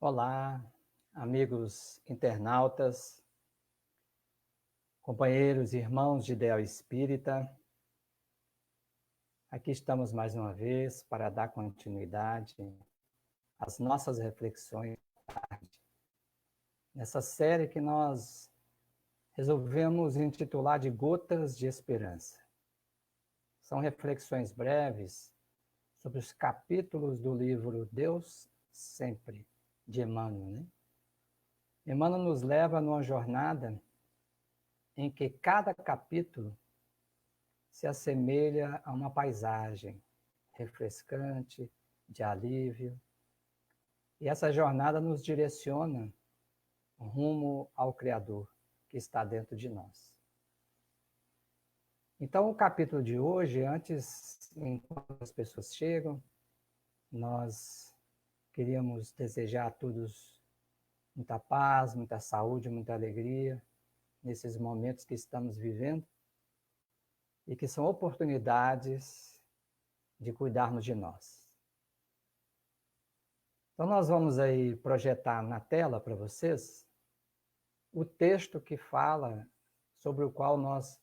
Olá, amigos internautas, companheiros e irmãos de Ideal Espírita. Aqui estamos mais uma vez para dar continuidade às nossas reflexões nessa série que nós resolvemos intitular de Gotas de Esperança. São reflexões breves sobre os capítulos do livro Deus Sempre, de Emmanuel, né? Emmanuel nos leva numa jornada em que cada capítulo se assemelha a uma paisagem refrescante, de alívio. E essa jornada nos direciona rumo ao Criador que está dentro de nós. Então, o capítulo de hoje, enquanto as pessoas chegam, nós queríamos desejar a todos muita paz, muita saúde, muita alegria nesses momentos que estamos vivendo e que são oportunidades de cuidarmos de nós. Então, nós vamos aí projetar na tela para vocês o texto que fala sobre o qual nós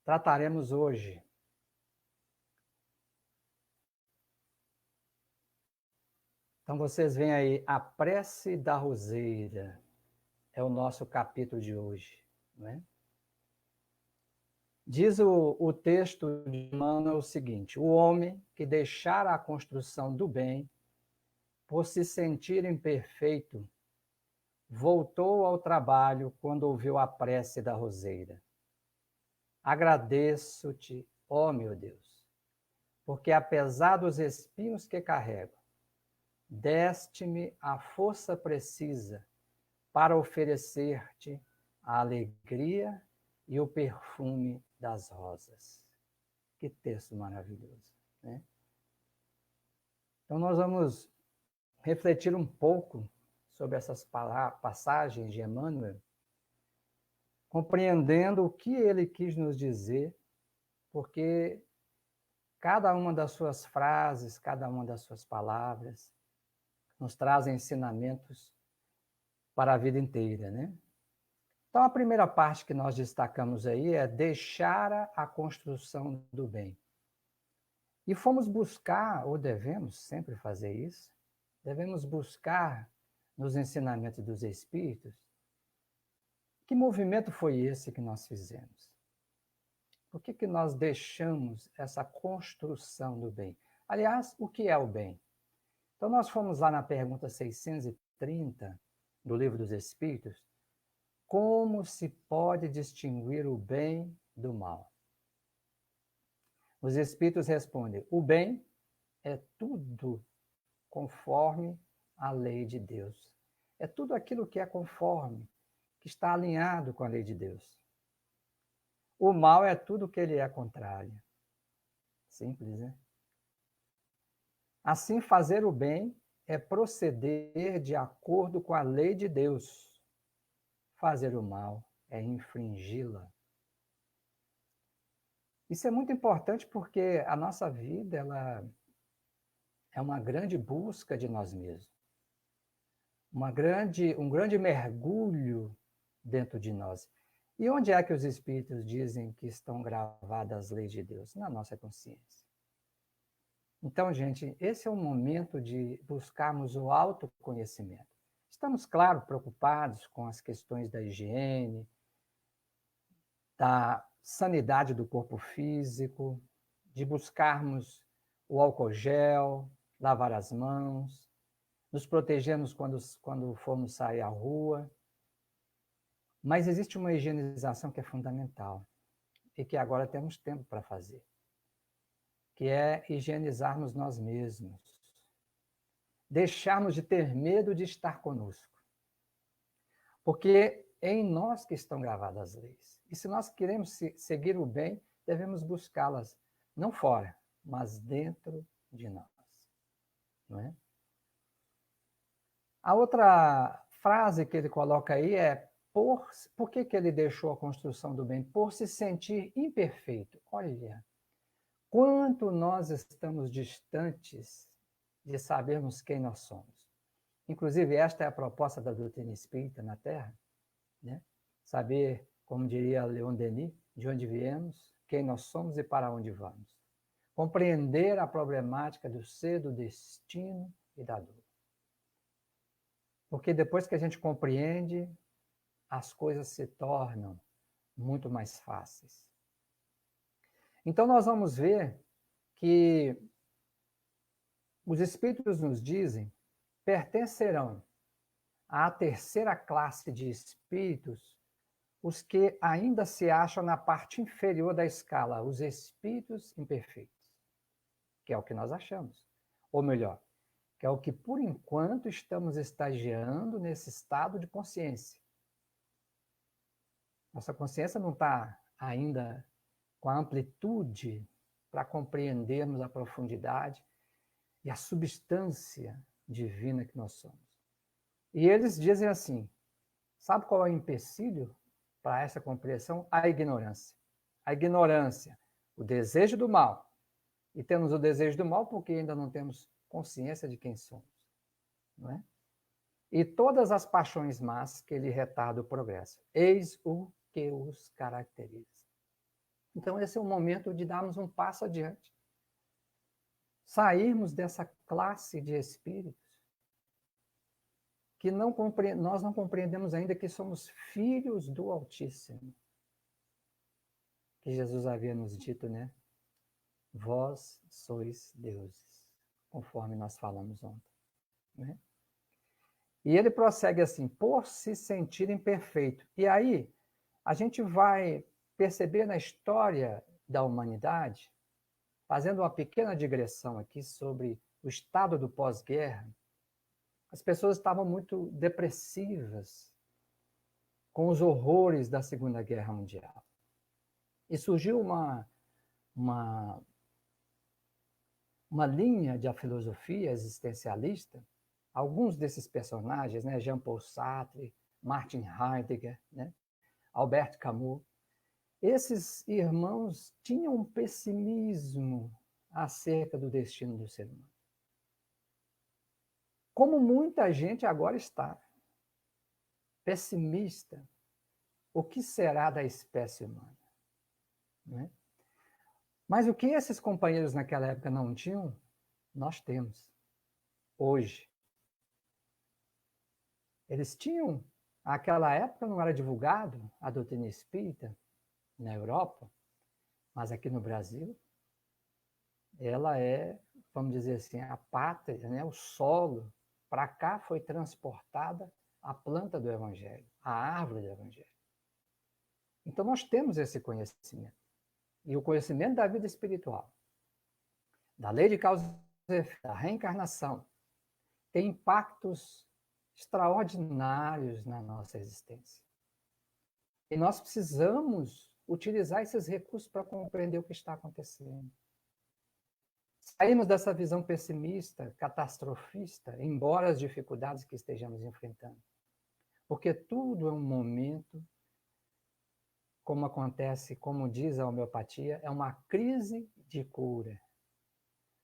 trataremos hoje. Então, vocês veem aí, a prece da roseira é o nosso capítulo de hoje, não é? Diz o texto de Emmanuel o seguinte: o homem que deixara a construção do bem, por se sentir imperfeito, voltou ao trabalho quando ouviu a prece da roseira. Agradeço-te, ó meu Deus, porque apesar dos espinhos que carrego, deste-me a força precisa para oferecer-te a alegria e o perfume das rosas. Que texto maravilhoso, né? Então nós vamos refletir um pouco sobre essas passagens de Emmanuel, compreendendo o que ele quis nos dizer, porque cada uma das suas frases, cada uma das suas palavras nos trazem ensinamentos para a vida inteira, né? Então, a primeira parte que nós destacamos aí é deixar a construção do bem. E fomos buscar, ou devemos sempre fazer isso, devemos buscar nos ensinamentos dos Espíritos, que movimento foi esse que nós fizemos? Por que nós deixamos essa construção do bem? Aliás, o que é o bem? Então, nós fomos lá na pergunta 630 do Livro dos Espíritos, como se pode distinguir o bem do mal? Os Espíritos respondem, o bem é tudo conforme a lei de Deus. É tudo aquilo que é conforme, que está alinhado com a lei de Deus. O mal é tudo que ele é contrário. Simples, né? Assim, fazer o bem é proceder de acordo com a lei de Deus. Fazer o mal é infringi-la. Isso é muito importante porque a nossa vida ela é uma grande busca de nós mesmos. Um grande mergulho dentro de nós. E onde é que os Espíritos dizem que estão gravadas as leis de Deus? Na nossa consciência. Então, gente, esse é o momento de buscarmos o autoconhecimento. Estamos, claro, preocupados com as questões da higiene, da sanidade do corpo físico, de buscarmos o álcool gel, lavar as mãos, nos protegermos quando formos sair à rua. Mas existe uma higienização que é fundamental e que agora temos tempo para fazer, que é higienizarmos nós mesmos. Deixarmos de ter medo de estar conosco. Porque é em nós que estão gravadas as leis. E se nós queremos seguir o bem, devemos buscá-las, não fora, mas dentro de nós. Não é? A outra frase que ele coloca aí é, por que ele deixou a construção do bem? Por se sentir imperfeito. Olha, quanto nós estamos distantes de sabermos quem nós somos. Inclusive, esta é a proposta da doutrina espírita na Terra, né? Saber, como diria Leon Denis, de onde viemos, quem nós somos e para onde vamos. Compreender a problemática do ser, do destino e da dor. Porque depois que a gente compreende, as coisas se tornam muito mais fáceis. Então, nós vamos ver que os Espíritos nos dizem pertencerão à terceira classe de espíritos os que ainda se acham na parte inferior da escala, os espíritos imperfeitos, que é o que nós achamos. Ou melhor, que é o que, por enquanto, estamos estagiando nesse estado de consciência. Nossa consciência não está ainda com a amplitude para compreendermos a profundidade e a substância divina que nós somos. E eles dizem assim, sabe qual é o empecilho para essa compreensão? A ignorância. A ignorância, o desejo do mal. E temos o desejo do mal porque ainda não temos consciência de quem somos. Não é? E todas as paixões más que lhe retardam o progresso. Eis o que os caracteriza. Então, esse é o momento de darmos um passo adiante. Sairmos dessa classe de espíritos que nós não compreendemos ainda que somos filhos do Altíssimo. Que Jesus havia nos dito, né? Vós sois deuses, conforme nós falamos ontem. Né? E ele prossegue assim, por se sentir imperfeito. E aí, a gente vai perceber na história da humanidade, fazendo uma pequena digressão aqui sobre o estado do pós-guerra, as pessoas estavam muito depressivas com os horrores da Segunda Guerra Mundial. E surgiu uma linha de filosofia existencialista, alguns desses personagens, né, Jean-Paul Sartre, Martin Heidegger, né, Albert Camus, esses irmãos tinham um pessimismo acerca do destino do ser humano. Como muita gente agora está pessimista, o que será da espécie humana? Né? Mas o que esses companheiros naquela época não tinham, nós temos hoje. Eles tinham, naquela época não era divulgado a doutrina espírita na Europa, mas aqui no Brasil, ela é, vamos dizer assim, a pátria, né? O solo. Para cá foi transportada a planta do Evangelho, a árvore do Evangelho. Então nós temos esse conhecimento. E o conhecimento da vida espiritual, da lei de causa e efeito, da reencarnação, tem impactos extraordinários na nossa existência. E nós precisamos utilizar esses recursos para compreender o que está acontecendo. Saímos dessa visão pessimista, catastrofista, embora as dificuldades que estejamos enfrentando. Porque tudo é um momento, como acontece, como diz a homeopatia, é uma crise de cura.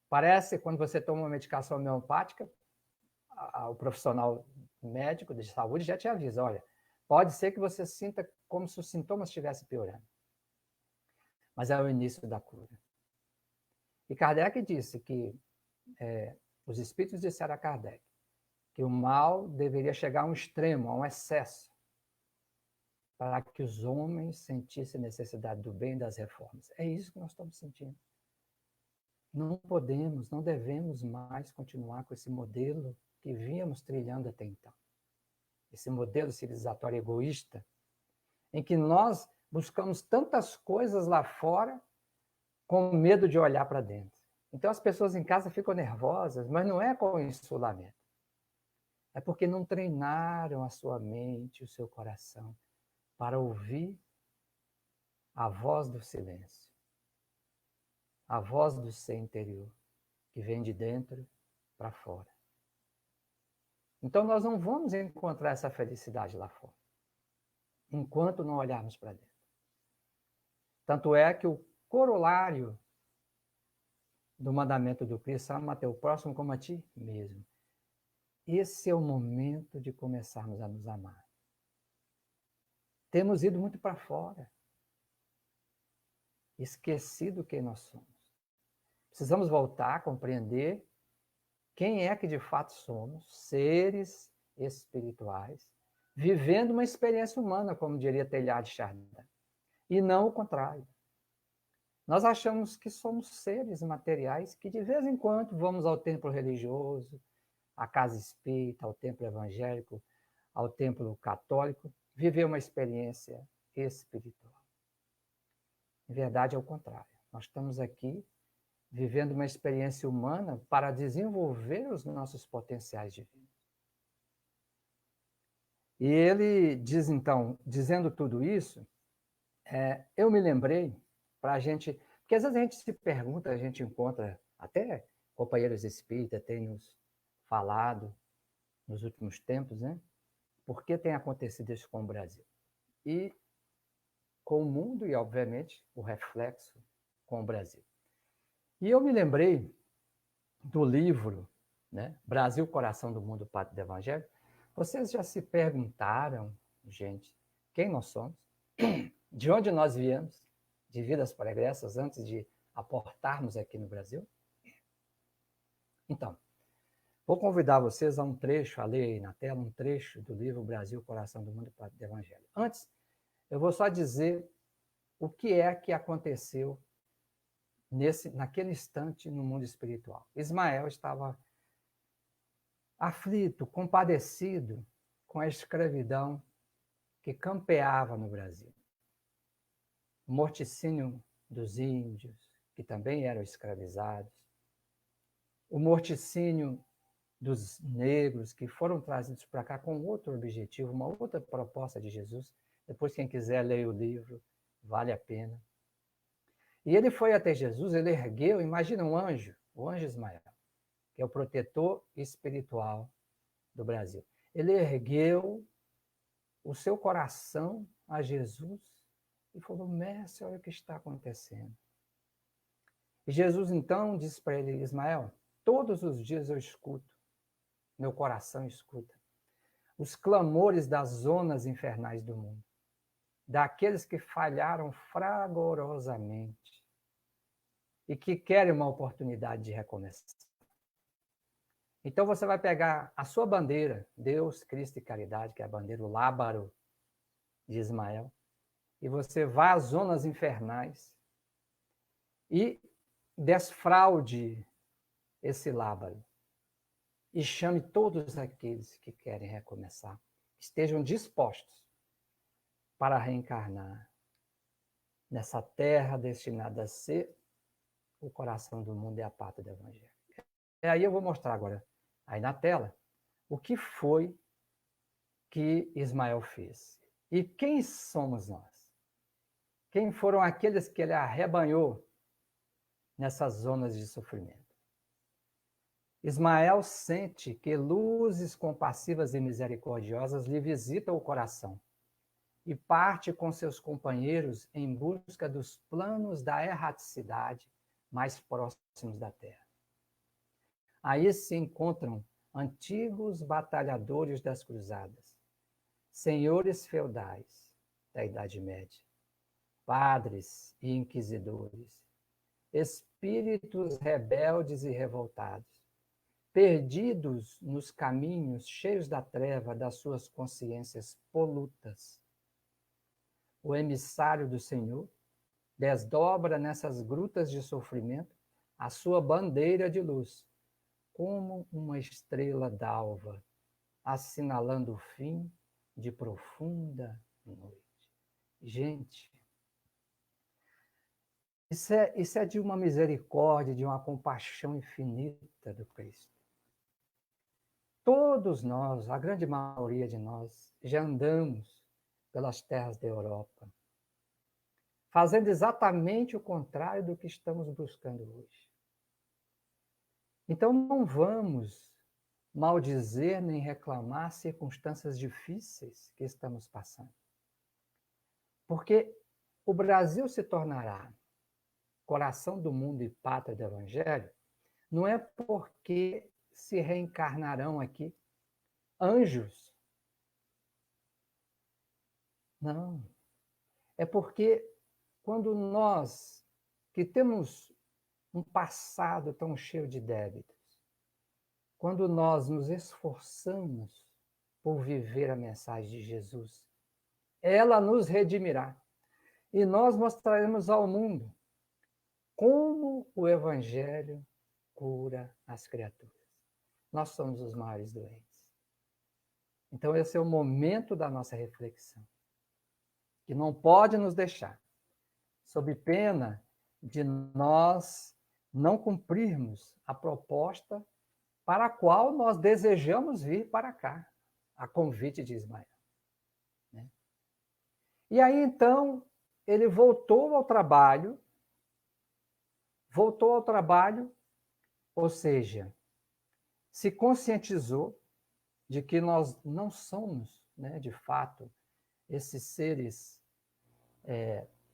Parece, quando você toma uma medicação homeopática, o profissional médico de saúde já te avisa, olha, pode ser que você sinta como se os sintomas estivessem piorando. Mas é o início da cura. E Kardec disse que, os espíritos disseram a Kardec, que o mal deveria chegar a um extremo, a um excesso, para que os homens sentissem necessidade do bem e das reformas. É isso que nós estamos sentindo. Não podemos, não devemos mais continuar com esse modelo que vínhamos trilhando até então. Esse modelo civilizatório egoísta, em que nós buscamos tantas coisas lá fora com medo de olhar para dentro. Então as pessoas em casa ficam nervosas, mas não é com insulamento. É porque não treinaram a sua mente, o seu coração, para ouvir a voz do silêncio, a voz do ser interior, que vem de dentro para fora. Então nós não vamos encontrar essa felicidade lá fora, enquanto não olharmos para dentro. Tanto é que o corolário do mandamento do Cristo, ama teu próximo como a ti mesmo. esse é o momento de começarmos a nos amar. Temos ido muito para fora, esquecido quem nós somos. Precisamos voltar a compreender quem é que de fato somos, seres espirituais, vivendo uma experiência humana, como diria Teilhard de Chardin, e não o contrário. Nós achamos que somos seres materiais que de vez em quando vamos ao templo religioso, à casa espírita, ao templo evangélico, ao templo católico, viver uma experiência espiritual. Em verdade, é o contrário. Nós estamos aqui vivendo uma experiência humana para desenvolver os nossos potenciais divinos. E ele diz, então, dizendo tudo isso, eu me lembrei para a gente... Porque às vezes a gente se pergunta, a gente encontra, até companheiros espíritas têm nos falado nos últimos tempos, né? Por que tem acontecido isso com o Brasil? E com o mundo e, obviamente, o reflexo com o Brasil. E eu me lembrei do livro, né, Brasil, Coração do Mundo, Pátria do Evangelho. Vocês já se perguntaram, gente, quem nós somos? De onde nós viemos? De vidas pregressas antes de aportarmos aqui no Brasil? Então, vou convidar vocês a um trecho, a ler aí na tela, um trecho do livro Brasil, Coração do Mundo, Pátria do Evangelho. Antes, eu vou só dizer o que é que aconteceu naquele instante no mundo espiritual. Ismael estava aflito, compadecido com a escravidão que campeava no Brasil. O morticínio dos índios, que também eram escravizados, o morticínio dos negros, que foram trazidos para cá com outro objetivo, uma outra proposta de Jesus. Depois, quem quiser, leia o livro, vale a pena. E ele foi até Jesus, ele ergueu, imagina um anjo, o anjo Ismael, que é o protetor espiritual do Brasil. Ele ergueu o seu coração a Jesus e falou: mestre, olha o que está acontecendo. E Jesus então disse para ele: Ismael, todos os dias eu escuto, meu coração escuta, os clamores das zonas infernais do mundo, daqueles que falharam fragorosamente e que querem uma oportunidade de recomeçar. Então você vai pegar a sua bandeira, Deus, Cristo e Caridade, que é a bandeira, o lábaro de Ismael, e você vai às zonas infernais e desfraude esse lábaro e chame todos aqueles que querem recomeçar, estejam dispostos para reencarnar nessa terra destinada a ser o coração do mundo e a pátria do Evangelho. E aí eu vou mostrar agora, aí na tela, o que foi que Ismael fez. E quem somos nós? Quem foram aqueles que ele arrebanhou nessas zonas de sofrimento? Ismael sente que luzes compassivas e misericordiosas lhe visitam o coração e parte com seus companheiros em busca dos planos da erraticidade mais próximos da terra. Aí se encontram antigos batalhadores das cruzadas, senhores feudais da Idade Média, padres e inquisidores, espíritos rebeldes e revoltados, perdidos nos caminhos cheios da treva das suas consciências polutas. O emissário do Senhor desdobra nessas grutas de sofrimento a sua bandeira de luz, como uma estrela d'alva, assinalando o fim de profunda noite. Gente, isso é de uma misericórdia, de uma compaixão infinita do Cristo. Todos nós, a grande maioria de nós, já andamos pelas terras da Europa, fazendo exatamente o contrário do que estamos buscando hoje. Então não vamos maldizer nem reclamar circunstâncias difíceis que estamos passando. Porque o Brasil se tornará coração do mundo e pátria do Evangelho, não é porque se reencarnarão aqui anjos. Não. É porque quando nós, que temos um passado tão cheio de débitos, quando nós nos esforçamos por viver a mensagem de Jesus, ela nos redimirá. E nós mostraremos ao mundo como o Evangelho cura as criaturas. Nós somos os maiores doentes. Então, esse é o momento da nossa reflexão, que não pode nos deixar, sob pena de nós não cumprirmos a proposta para a qual nós desejamos vir para cá, a convite de Ismael. Né? E aí, então, ele voltou ao trabalho, ou seja, se conscientizou de que nós não somos, né, de fato, esses seres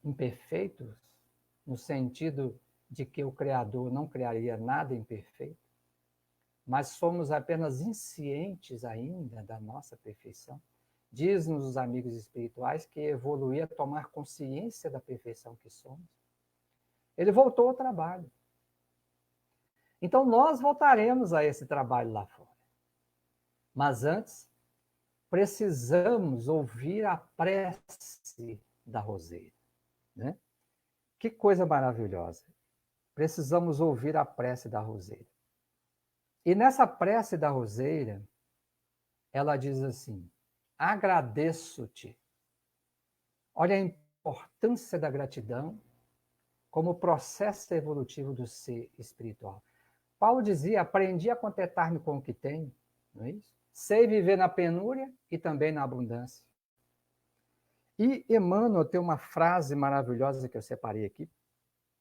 imperfeitos, no sentido de que o Criador não criaria nada imperfeito, mas somos apenas inscientes ainda da nossa perfeição. Diz-nos os amigos espirituais que evoluir é tomar consciência da perfeição que somos. Ele voltou ao trabalho. Então, nós voltaremos a esse trabalho lá fora. Mas antes, precisamos ouvir a prece da roseira. Né? Que coisa maravilhosa. Precisamos ouvir a prece da roseira. E nessa prece da roseira, ela diz assim: agradeço-te. Olha a importância da gratidão como processo evolutivo do ser espiritual. Paulo dizia: aprendi a contentar-me com o que tenho, não é isso? Sei viver na penúria e também na abundância. E Emmanuel tem uma frase maravilhosa que eu separei aqui,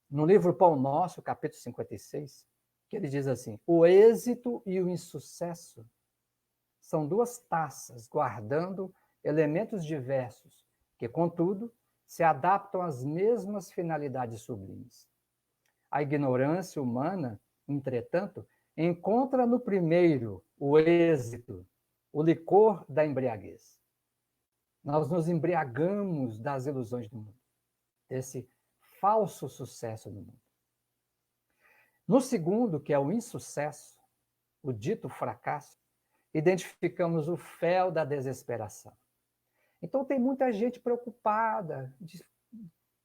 no livro Pão Nosso, capítulo 56, que ele diz assim: o êxito e o insucesso são duas taças guardando elementos diversos, que, contudo, se adaptam às mesmas finalidades sublimes. A ignorância humana, entretanto, encontra no primeiro o êxito, o licor da embriaguez. Nós nos embriagamos das ilusões do mundo, desse falso sucesso do mundo. No segundo, que é o insucesso, o dito fracasso, identificamos o fel da desesperação. Então, tem muita gente preocupada,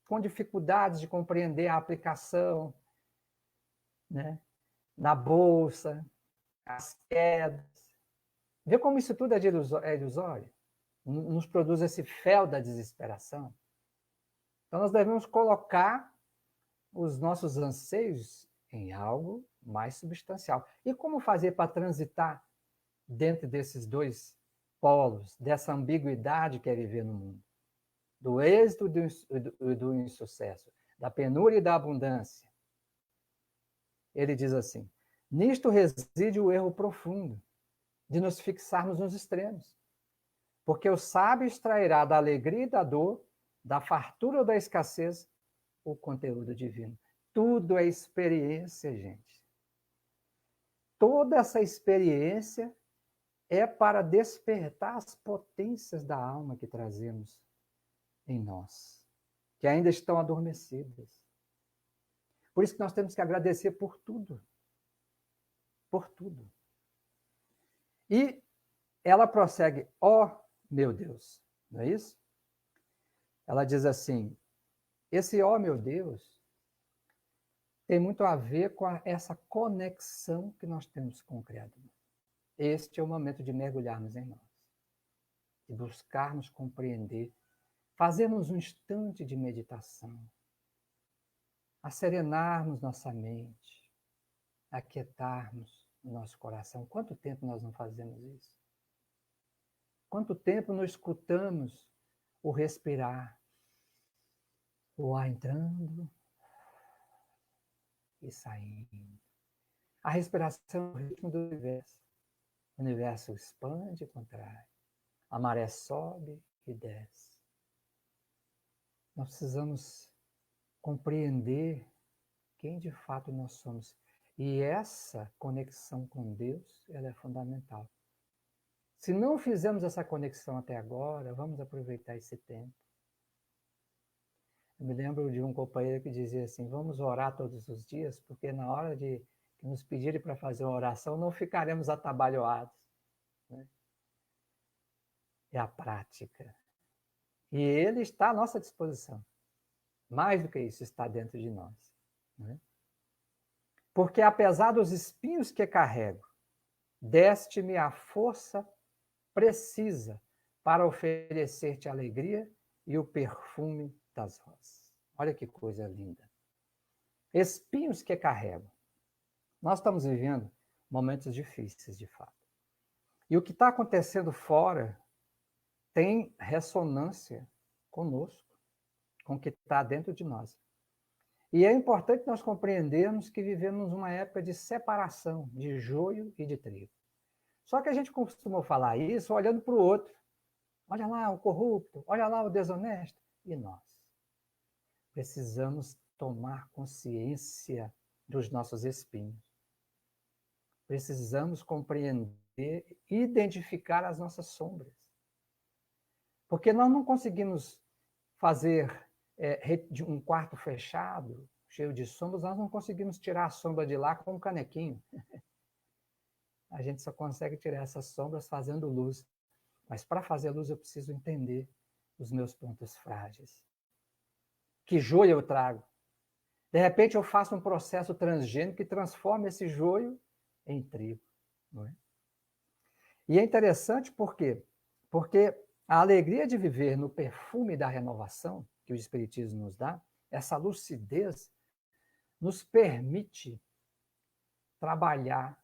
com dificuldades de compreender a aplicação, né, na bolsa, as quedas. Vê como isso tudo é ilusório? Nos produz esse fel da desesperação. Então, nós devemos colocar os nossos anseios em algo mais substancial. E como fazer para transitar dentro desses dois polos, dessa ambiguidade que é viver no mundo? Do êxito e do insucesso, da penúria e da abundância. Ele diz assim: nisto reside o erro profundo de nos fixarmos nos extremos. Porque o sábio extrairá da alegria e da dor, da fartura ou da escassez, o conteúdo divino. Tudo é experiência, gente. Toda essa experiência é para despertar as potências da alma que trazemos em nós, que ainda estão adormecidas. Por isso que nós temos que agradecer por tudo. Por tudo. E ela prossegue: ó meu Deus, não é isso? Ela diz assim: esse ó meu Deus tem muito a ver com essa conexão que nós temos com o Criador. Este é o momento de mergulharmos em nós, de buscarmos compreender, fazermos um instante de meditação, asserenarmos nossa mente, aquietarmos o nosso coração. Quanto tempo nós não fazemos isso? Quanto tempo não escutamos o respirar, o ar entrando e saindo? A respiração é o ritmo do universo. O universo expande e contrai. A maré sobe e desce. Nós precisamos compreender quem de fato nós somos. E essa conexão com Deus, ela é fundamental. Se não fizemos essa conexão até agora, vamos aproveitar esse tempo. Eu me lembro de um companheiro que dizia assim, vamos orar todos os dias, porque na hora de nos pedirem para fazer uma oração, não ficaremos atabalhoados. Né? É a prática. E ele está à nossa disposição. Mais do que isso, está dentro de nós. Né? Porque apesar dos espinhos que carrego, deste-me a força precisa para oferecer-te alegria e o perfume das rosas. Olha que coisa linda. Espinhos que carrego. Nós estamos vivendo momentos difíceis, de fato. E o que está acontecendo fora tem ressonância conosco, com o que está dentro de nós. E é importante nós compreendermos que vivemos uma época de separação de joio e de trigo. Só que a gente costuma falar isso olhando para o outro. Olha lá o corrupto, olha lá o desonesto. E nós precisamos tomar consciência dos nossos espinhos. Precisamos compreender, identificar as nossas sombras. Porque nós não conseguimos fazer de um quarto fechado, cheio de sombras, nós não conseguimos tirar a sombra de lá com um canequinho. A gente só consegue tirar essas sombras fazendo luz. Mas para fazer luz eu preciso entender os meus pontos frágeis. Que joio eu trago? De repente eu faço um processo transgênico que transforma esse joio em trigo. Não é? E é interessante por quê? Porque a alegria de viver no perfume da renovação que o Espiritismo nos dá, essa lucidez, nos permite trabalhar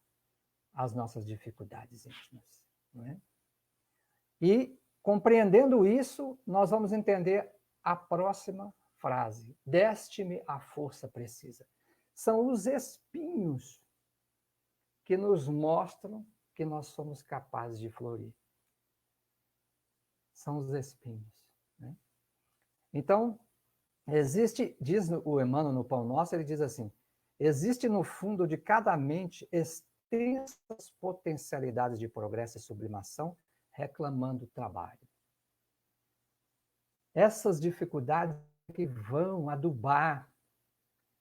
as nossas dificuldades íntimas. Não é? E, compreendendo isso, nós vamos entender a próxima frase. Deste-me a força precisa. São os espinhos que nos mostram que nós somos capazes de florir. São os espinhos. Né? Então, existe, diz o Emmanuel no Pão Nosso, ele diz assim, existe no fundo de cada mente extensas potencialidades de progresso e sublimação reclamando trabalho. Essas dificuldades é que vão adubar,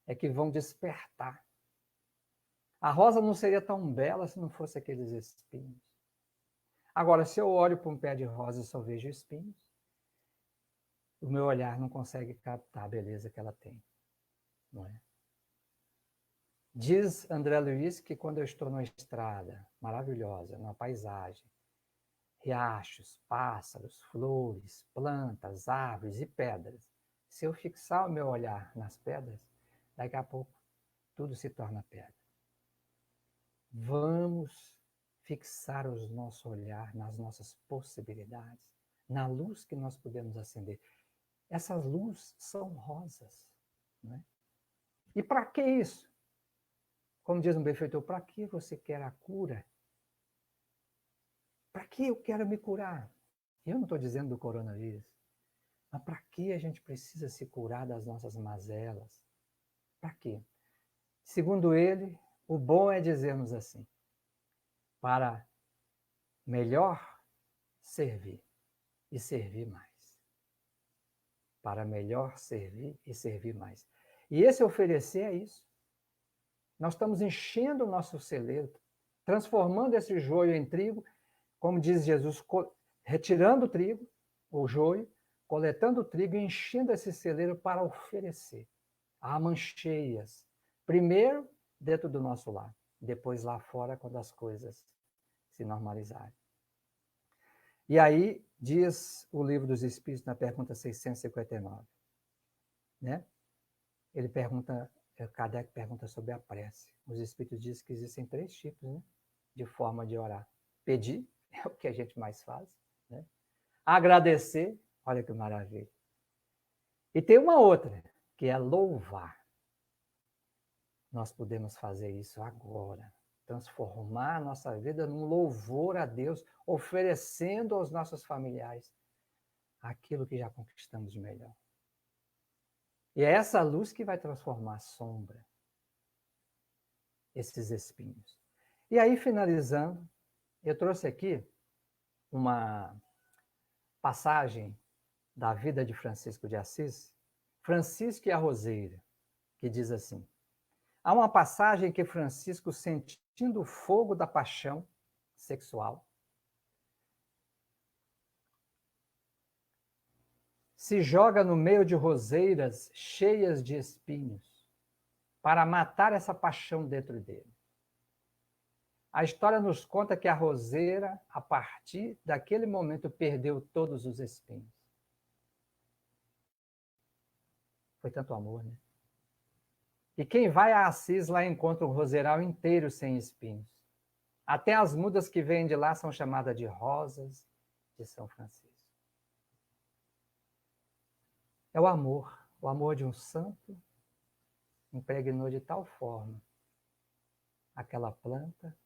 é que vão despertar. A rosa não seria tão bela se não fosse aqueles espinhos. Agora, se eu olho para um pé de rosa e só vejo espinhos, o meu olhar não consegue captar a beleza que ela tem. Não é? Diz André Luiz que quando eu estou numa estrada maravilhosa, numa paisagem, riachos, pássaros, flores, plantas, árvores e pedras, se eu fixar o meu olhar nas pedras, daqui a pouco tudo se torna pedra. Vamos fixar o nosso olhar nas nossas possibilidades, na luz que nós podemos acender. Essas luzes são rosas. Né? E para que isso? Como diz um benfeitor, para que você quer a cura? Para que eu quero me curar? Eu não estou dizendo do coronavírus. Mas para que a gente precisa se curar das nossas mazelas? Para quê? Segundo ele, o bom é dizermos assim, para melhor servir e servir mais. Para melhor servir e servir mais. E esse oferecer é isso. Nós estamos enchendo o nosso celeiro, transformando esse joio em trigo, como diz Jesus, retirando o trigo, o joio, coletando o trigo e enchendo esse celeiro para oferecer a mãos cheias. Primeiro, dentro do nosso lar, depois lá fora, quando as coisas se normalizarem. E aí, diz o Livro dos Espíritos, na pergunta 659, né? Ele pergunta, Kardec pergunta sobre a prece. Os Espíritos dizem que existem 3 tipos, né, de forma de orar. Pedir, é o que a gente mais faz. Né? Agradecer, olha que maravilha. E tem uma outra, que é louvar. Nós podemos fazer isso agora. Transformar a nossa vida num louvor a Deus, oferecendo aos nossos familiares aquilo que já conquistamos de melhor. E é essa luz que vai transformar a sombra, esses espinhos. E aí, finalizando, eu trouxe aqui uma passagem da vida de Francisco de Assis, Francisco e a Roseira, que diz assim: há uma passagem que Francisco, sentindo o fogo da paixão sexual, se joga no meio de roseiras cheias de espinhos para matar essa paixão dentro dele. A história nos conta que a roseira, a partir daquele momento, perdeu todos os espinhos. Foi tanto amor, né? E quem vai a Assis lá encontra um roseiral inteiro sem espinhos. Até as mudas que vêm de lá são chamadas de rosas de São Francisco. É o amor de um santo impregnou de tal forma aquela planta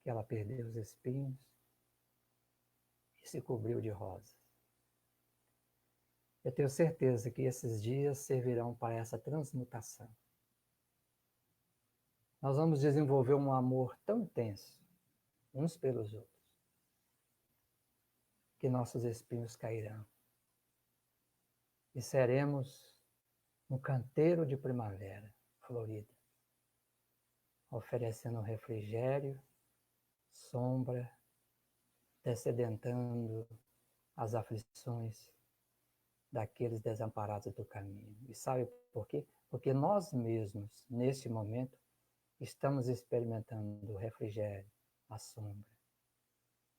que ela perdeu os espinhos e se cobriu de rosas. Eu tenho certeza que esses dias servirão para essa transmutação. Nós vamos desenvolver um amor tão intenso, uns pelos outros, que nossos espinhos cairão. E seremos um canteiro de primavera florida, oferecendo refrigério, sombra, descedentando as aflições daqueles desamparados do caminho. E sabe por quê? Porque nós mesmos, neste momento, estamos experimentando o refrigério, a sombra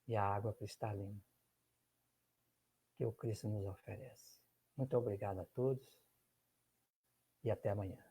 e a água cristalina que o Cristo nos oferece. Muito obrigado a todos e até amanhã.